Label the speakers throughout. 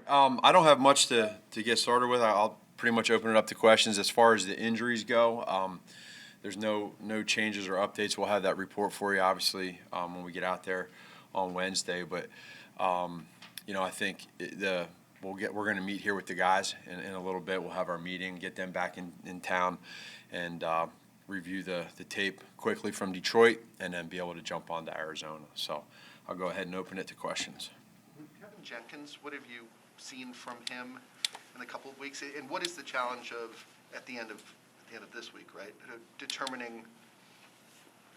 Speaker 1: I don't have much to get started with. I'll pretty much open it up to questions. As far as the injuries go, there's no changes or updates. We'll have that report for you, obviously, when we get out there on Wednesday. But I think we're going to meet here with the guys in a little bit. We'll have our meeting, get them back in town, and review the tape quickly from Detroit, and then be able to jump on to Arizona. So I'll go ahead and open it to questions.
Speaker 2: Tevin Jenkins, what have you seen from him in a couple of weeks? And what is the challenge of at the end of this week, right? Determining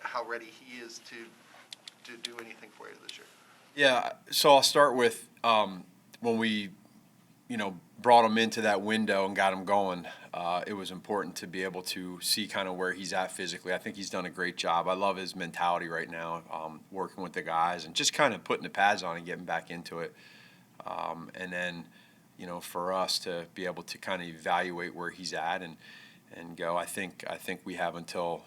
Speaker 2: how ready he is to do anything for you this year.
Speaker 1: Yeah, so I'll start with when we, brought him into that window and got him going. It was important to be able to see kind of where he's at physically. I think he's done a great job. I love his mentality right now, working with the guys and just kind of putting the pads on and getting back into it. And then, for us to be able to kind of evaluate where he's at and go. I think we have until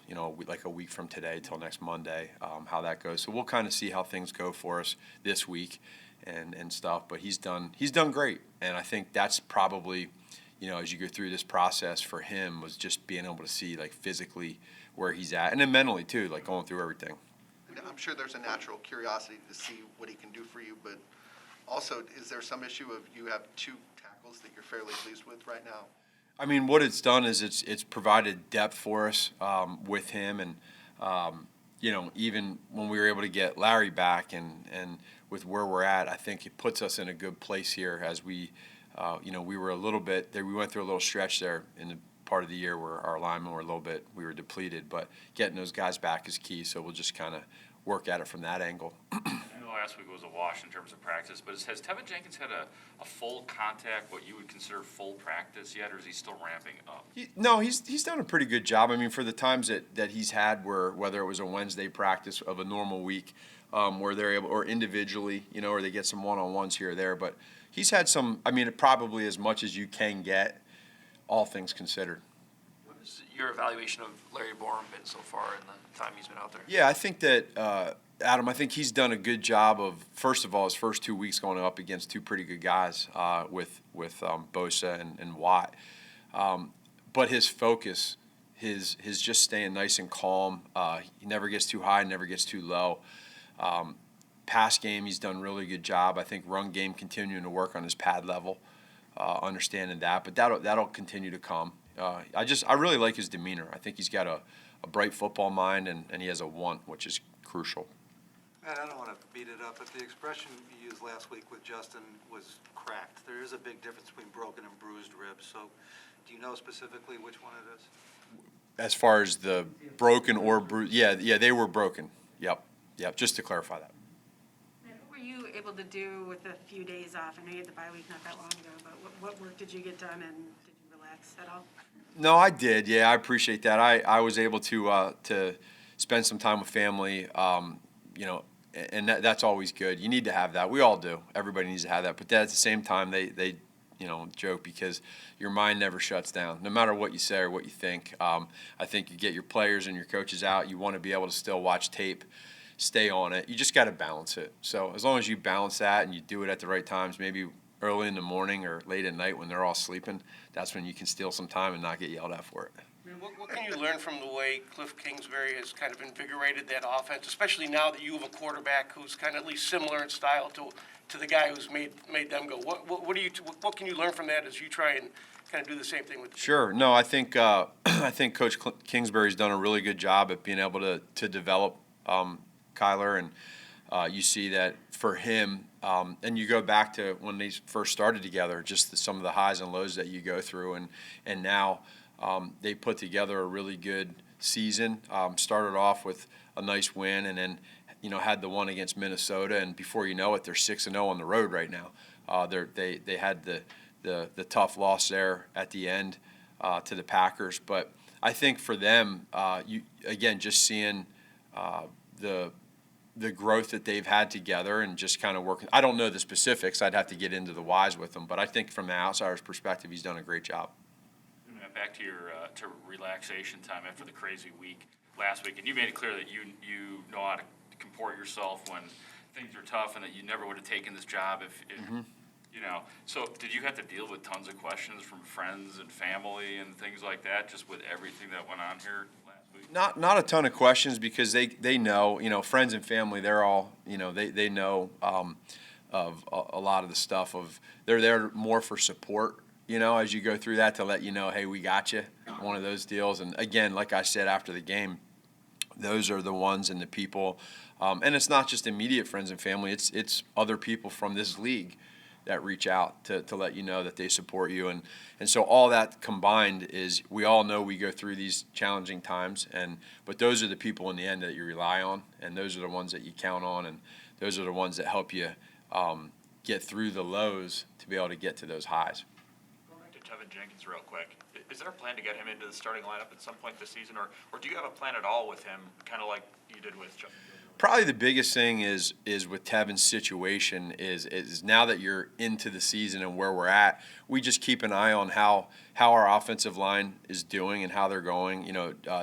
Speaker 1: like a week from today till next Monday, how that goes. So we'll kind of see how things go for us this week and stuff. But he's done great, and I think that's probably as you go through this process for him was just being able to see like physically where he's at, and then mentally too, like going through everything.
Speaker 2: I'm sure there's a natural curiosity to see what he can do for you, but also is there some issue of you have two tackles that you're fairly pleased with right now?
Speaker 1: I mean, what it's done is it's provided depth for us with him, and even when we were able to get Larry back and with where we're at, I think it puts us in a good place here as we, we were a little bit there. We went through a little stretch there in the part of the year where our linemen were we were depleted, but getting those guys back is key. So we'll just kind of work at it from that angle.
Speaker 3: I know last week was a wash in terms of practice, but has Tevin Jenkins had a full contact, what you would consider full practice yet, or is he still ramping up?
Speaker 1: No, he's done a pretty good job. I mean, for the times that he's had whether it was a Wednesday practice of a normal week, where they're able, or individually, or they get some one-on-ones here or there, but he's had some, probably as much as you can get, all things considered.
Speaker 4: What has your evaluation of Larry Borom been so far in the time he's been out there?
Speaker 1: Yeah, I think that, Adam, I think he's done a good job of, first of all, his first 2 weeks going up against two pretty good guys with Bosa and Watt. But his focus, his just staying nice and calm. He never gets too high, never gets too low. Pass game, he's done a really good job. I think run game continuing to work on his pad level, understanding that. But that'll continue to come. I really like his demeanor. I think he's got a bright football mind, and he has a want, which is crucial.
Speaker 5: Matt, I don't want to beat it up, but the expression you used last week with Justin was cracked. There is a big difference between broken and bruised ribs. So do you know specifically which one it is?
Speaker 1: As far as the broken or bruised, yeah, they were broken. Yep, just to clarify that.
Speaker 6: What were you able to do with a few days off? I know you had the bye week not that long ago, but what work did you get done, and did you relax at all?
Speaker 1: No, I did. Yeah, I appreciate that. I was able to spend some time with family, and that's always good. You need to have that. We all do. Everybody needs to have that. But at the same time, they joke because your mind never shuts down, no matter what you say or what you think. I think you get your players and your coaches out. You want to be able to still watch tape, stay on it. You just got to balance it. So as long as you balance that and you do it at the right times, maybe early in the morning or late at night when they're all sleeping, that's when you can steal some time and not get yelled at for it.
Speaker 7: What can you learn from the way Cliff Kingsbury has kind of invigorated that offense, especially now that you have a quarterback who's kind of at least similar in style to the guy who's made them go? What can you learn from that as you try and kind of do the same thing with the
Speaker 1: Sure. No, I think Coach Kingsbury's done a really good job at being able to develop Kyler, and you see that for him. And you go back to when they first started together, just some of the highs and lows that you go through, and now. They put together a really good season, started off with a nice win, and then, had the one against Minnesota, and before you know it, they're 6-0 on the road right now. They had the tough loss there at the end to the Packers, but I think for them, just seeing the growth that they've had together and just kind of working. I don't know the specifics. I'd have to get into the whys with them, but I think from the outsider's perspective, he's done a great job.
Speaker 3: Back to your to relaxation time after the crazy week last week, and you made it clear that you know how to comport yourself when things are tough, and that you never would have taken this job if You know, so did you have to deal with tons of questions from friends and family and things like that, just with everything that went on here last week?
Speaker 1: Not a ton of questions because they know, friends and family, they're all, they know of a lot of the stuff of, they're there more for support, as you go through that to let you know, hey, we got you, one of those deals. And again, like I said after the game, those are the ones and the people, and it's not just immediate friends and family, it's other people from this league that reach out to let you know that they support you. And so all that combined is we all know we go through these challenging times, but those are the people in the end that you rely on, and those are the ones that you count on, and those are the ones that help you get through the lows to be able to get to those highs.
Speaker 8: Going back to Tevin Jenkins real quick, is there a plan to get him into the starting lineup at some point this season, or do you have a plan at all with him, kind of like you did with Justin?
Speaker 1: Probably the biggest thing is with Tevin's situation is now that you're into the season and where we're at, we just keep an eye on how our offensive line is doing and how they're going.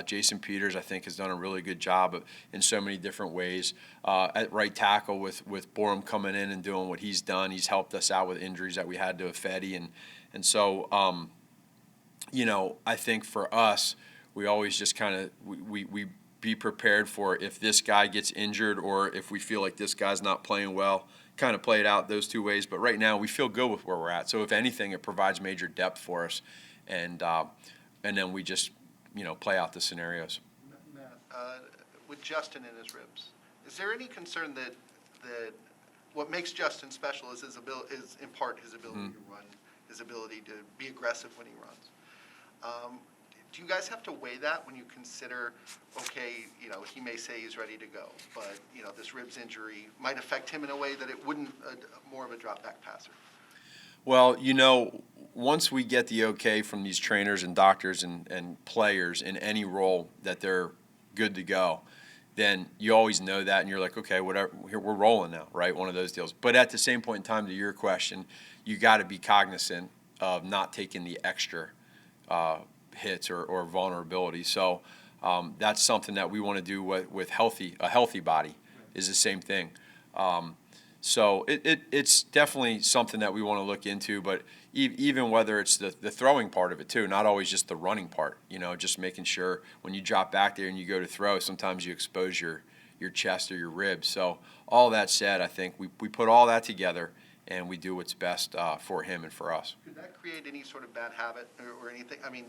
Speaker 1: Jason Peters, I think, has done a really good job in so many different ways. At right tackle with Borom coming in and doing what he's done, he's helped us out with injuries that we had to Fetty. And so, I think for us, we always just kind of we be prepared for if this guy gets injured or if we feel like this guy's not playing well, kind of play it out those two ways. But right now we feel good with where we're at. So if anything, it provides major depth for us. And then we just, play out the scenarios.
Speaker 2: Matt, with Justin in his ribs, is there any concern that what makes Justin special is his ability, is in part his ability to run, his ability to be aggressive when he runs? Do you guys have to weigh that when you consider, okay, he may say he's ready to go, but, this ribs injury might affect him in a way that it wouldn't more of a drop-back passer?
Speaker 1: Well, once we get the okay from these trainers and doctors and players in any role that they're good to go, then you always know that and you're like, okay, whatever, here we're rolling now, right? One of those deals. But at the same point in time, to your question, you got to be cognizant of not taking the extra hits or vulnerability. So that's something that we want to do with a healthy body is the same thing. So it's definitely something that we want to look into, but even whether it's the throwing part of it too, not always just the running part, just making sure when you drop back there and you go to throw, sometimes you expose your chest or your ribs. So all that said, I think we put all that together and we do what's best for him and for us.
Speaker 2: Could that create any sort of bad habit or anything? I mean,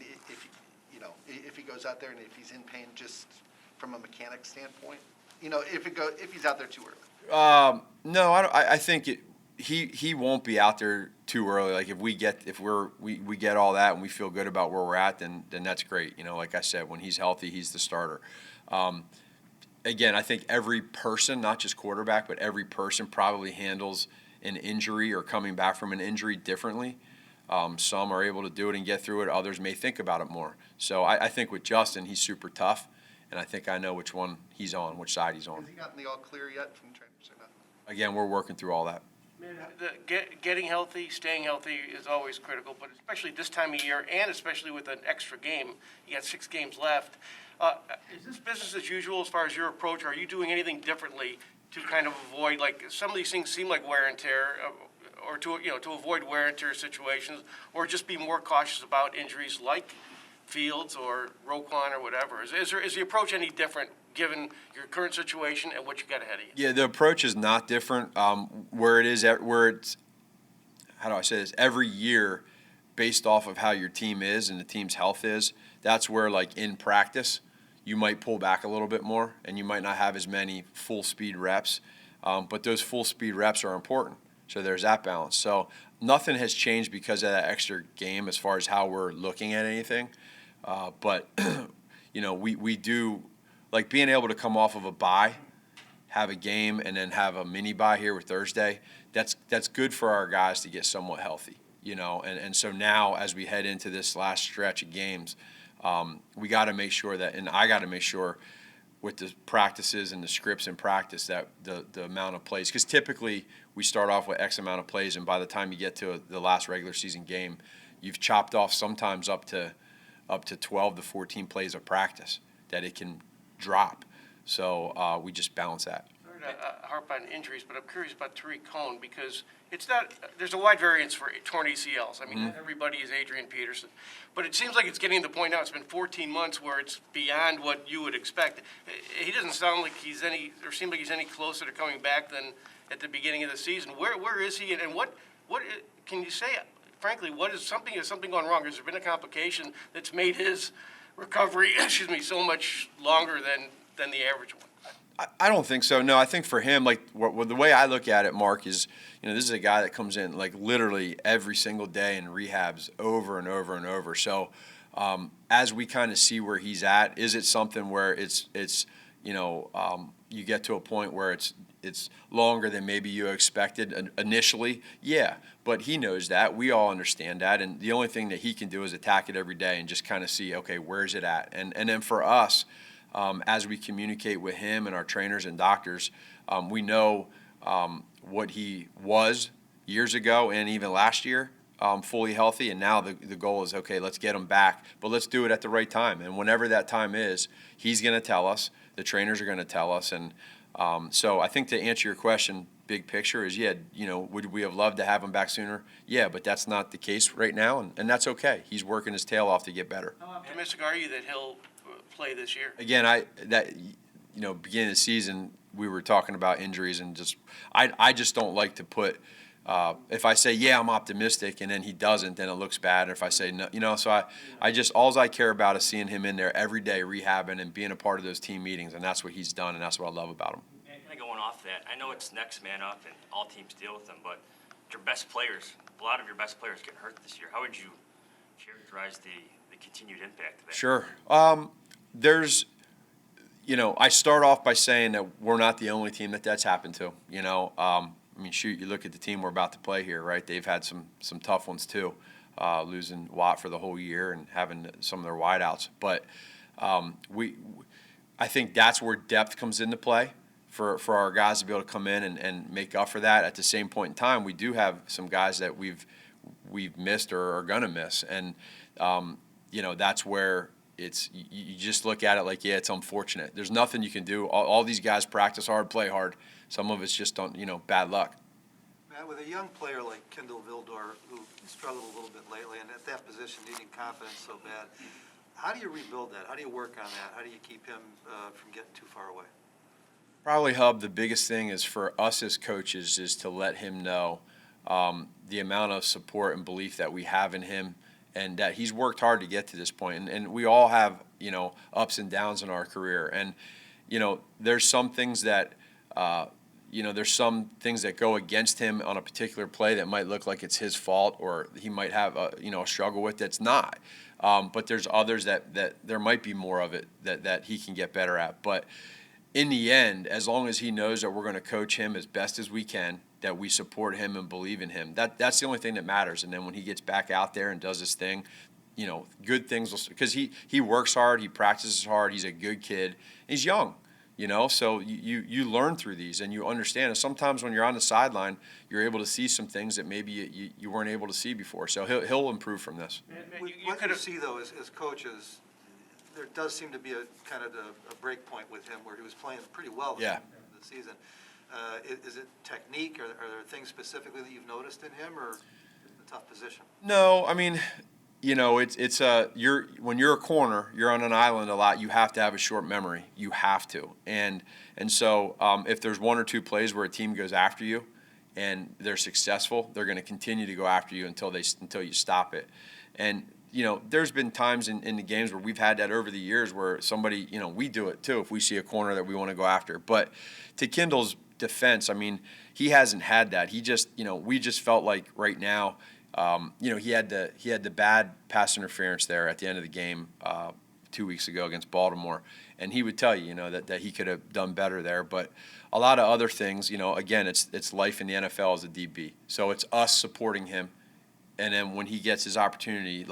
Speaker 2: if he goes out there and if he's in pain, just from a mechanic standpoint, if he's out there too early.
Speaker 1: No, I think he won't be out there too early. Like if we get all that and we feel good about where we're at, then that's great. Like I said, when he's healthy, he's the starter. Again, I think every person, not just quarterback, but every person probably handles an injury or coming back from an injury differently. Some are able to do it and get through it. Others may think about it more. So I think with Justin, he's super tough, and I think I know which one he's on, which side he's on.
Speaker 2: Has he gotten the all clear yet from trainers or not?
Speaker 1: Again, we're working through all that.
Speaker 7: Getting healthy, staying healthy is always critical, but especially this time of year, and especially with an extra game, you got 6 games left. Is this business as usual as far as your approach? Or are you doing anything differently to kind of avoid, like, some of these things seem like wear and tear, or to avoid wear and tear situations, or just be more cautious about injuries like Fields or Roquan or whatever? Is the approach any different given your current situation and what you got ahead of you?
Speaker 1: Yeah, the approach is not different. Where it's, how do I say this? Every year, based off of how your team is and the team's health is, that's where, like, in practice, you might pull back a little bit more and you might not have as many full speed reps. But those full speed reps are important. So there's that balance. So nothing has changed because of that extra game as far as how we're looking at anything. But, we do, like, being able to come off of a bye, have a game, and then have a mini bye here with Thursday, that's good for our guys to get somewhat healthy, And so now as we head into this last stretch of games, we got to make sure that, and I got to make sure with the practices and the scripts in practice that the amount of plays, because typically we start off with X amount of plays, and by the time you get to the last regular season game, you've chopped off sometimes up to 12 to 14 plays of practice that it can drop. So we just balance that.
Speaker 7: Sorry to harp on injuries, but I'm curious about Tarik Cohen because it's not, there's a wide variance for torn ACLs. I mean, not everybody is Adrian Peterson. But it seems like it's getting to the point now, it's been 14 months where it's beyond what you would expect. He doesn't sound like seem like he's any closer to coming back than at the beginning of the season. Where is he, and what can you say, frankly, has something gone wrong? Has there been a complication that's made his recovery, so much longer than the average one?
Speaker 1: I don't think so. No, I think for him, like the way I look at it, Mark, is this is a guy that comes in like literally every single day and rehabs over and over and over. So as we kind of see where he's at, is it something where it's you get to a point where it's longer than maybe you expected initially? Yeah, but he knows that. We all understand that, and the only thing that he can do is attack it every day and just kind of see, okay, where's it at? And then for us, as we communicate with him and our trainers and doctors, we know what he was years ago and even last year, fully healthy. And now the goal is, okay, let's get him back, but let's do it at the right time. And whenever that time is, he's going to tell us, the trainers are going to tell us. And so I think to answer your question, big picture is, would we have loved to have him back sooner? Yeah, but that's not the case right now, and that's okay. He's working his tail off to get better.
Speaker 7: How optimistic are you that he'll play this year?
Speaker 1: Again, beginning of the season, we were talking about injuries, and I just don't like to put. If I say, yeah, I'm optimistic, and then he doesn't, then it looks bad. Or if I say no, so all I care about is seeing him in there every day rehabbing and being a part of those team meetings, and that's what he's done, and that's what I love about him.
Speaker 9: And kind of going off that, I know it's next man up, and all teams deal with them, but your best players, a lot of your best players get hurt this year. How would you characterize the continued impact of that?
Speaker 1: Sure. I start off by saying that we're not the only team that's happened to. You look at the team we're about to play here, right? They've had some tough ones too, losing Watt for the whole year and having some of their wideouts. But I think that's where depth comes into play for our guys to be able to come in and make up for that. At the same point in time, we do have some guys that we've missed or are gonna miss, and that's where you just look at it like, yeah, it's unfortunate. There's nothing you can do. All these guys practice hard, play hard. Some of it's just bad luck.
Speaker 5: Matt, with a young player like Kendall Vildor, who struggled a little bit lately, and at that position needing confidence so bad, how do you rebuild that? How do you work on that? How do you keep him from getting too far away?
Speaker 1: Probably, Hub, the biggest thing is for us as coaches is to let him know the amount of support and belief that we have in him, and that he's worked hard to get to this point. And we all have, ups and downs in our career. And, there's some things that, there's some things that go against him on a particular play that might look like it's his fault, or he might have a struggle with that's not. But there's others that there might be more of it that he can get better at. But in the end, as long as he knows that we're going to coach him as best as we can, that we support him and believe in him, that's the only thing that matters. And then when he gets back out there and does his thing, good things will, because he works hard, he practices hard, he's a good kid, he's young, so you learn through these and you understand. And sometimes when you're on the sideline, you're able to see some things that maybe you weren't able to see before. So he'll improve from this.
Speaker 5: What you see, though, as coaches, there does seem to be a kind of a break point with him where he was playing pretty well
Speaker 1: Yeah.
Speaker 5: the season. Is it technique, or are there things specifically that you've noticed in him, or a tough position?
Speaker 1: No, it's when you're a corner, you're on an island a lot. You have to have a short memory. You have to, and so if there's one or two plays where a team goes after you, and they're successful, they're going to continue to go after you until you stop it. And there's been times in the games where we've had that over the years where somebody, we do it too if we see a corner that we want to go after. But to Kendall's defense, he hasn't had that. He just, we just felt like right now, he had the bad pass interference there at the end of the game 2 weeks ago against Baltimore, and he would tell you, that he could have done better there. But a lot of other things, again, it's life in the NFL as a DB. So it's us supporting him, and then when he gets his opportunity,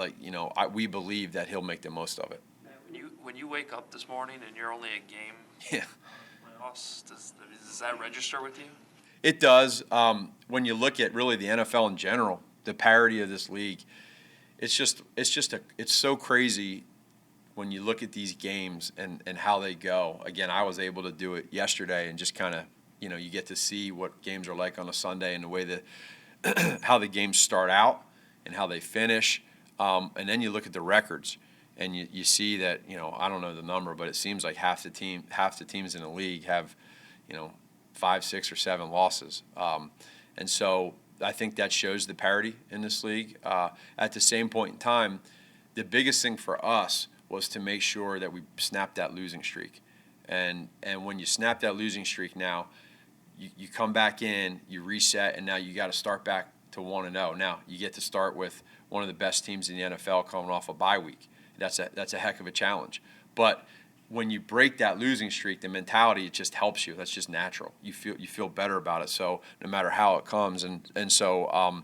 Speaker 1: we believe that he'll make the most of it.
Speaker 4: When you wake up this morning and you're only a game
Speaker 1: Yeah.
Speaker 4: lost, does that register with you?
Speaker 1: It does. When you look at really the NFL in general, the parity of this league, it's so crazy when you look at these games and how they go. Again, I was able to do it yesterday and just kind of, you get to see what games are like on a Sunday and the way that how the games start out and how they finish. And then you look at the records and you see that, I don't know the number, but it seems like half the teams in the league have, 5, 6, or 7 losses. And so I think that shows the parity in this league. At the same point in time, the biggest thing for us was to make sure that we snapped that losing streak. And when you snap that losing streak now, you come back in, you reset, and now you got to start back to 1-0. Now you get to start with one of the best teams in the NFL coming off a bye week. That's a heck of a challenge. But when you break that losing streak, the mentality, it just helps you. That's just natural. You feel better about it. So no matter how it comes, and so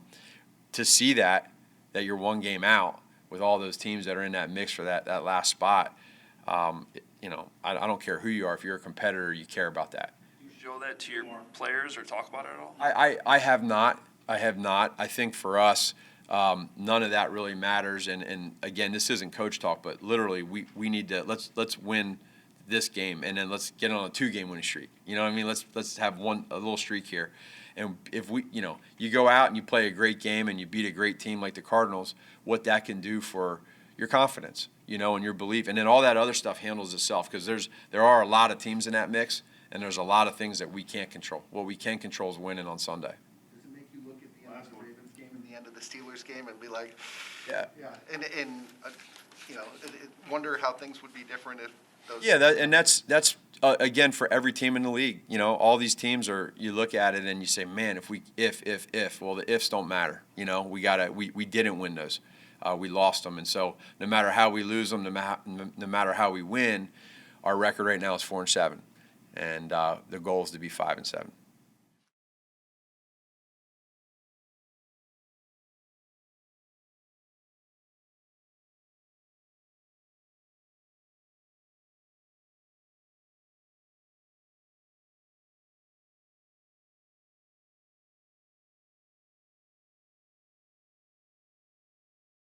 Speaker 1: to see that you're one game out with all those teams that are in that mix for that last spot, I don't care who you are. If you're a competitor, you care about that.
Speaker 4: You show that to your players or talk about it at all?
Speaker 1: I have not. I think for us, none of that really matters. And again, this isn't coach talk, but literally we need to let's win this game and then let's get on a 2-game winning streak. You know what I mean? Let's have a little streak here. And if you go out and you play a great game and you beat a great team like the Cardinals, what that can do for your confidence, and your belief, and then all that other stuff handles itself because there are a lot of teams in that mix, and there's a lot of things that we can't control. What we can control is winning on Sunday.
Speaker 2: Does it make you look at the end of the Ravens game and the end of the Steelers game and be like,
Speaker 1: Yeah.
Speaker 2: and wonder how things would be different if those.
Speaker 1: Yeah, that's again for every team in the league. All these teams are. You look at it and you say, man, if well, the ifs don't matter. We didn't win those. We lost them, and so no matter how we lose them, no matter how we win, our record right now is 4-7, and the goal is to be 5-7.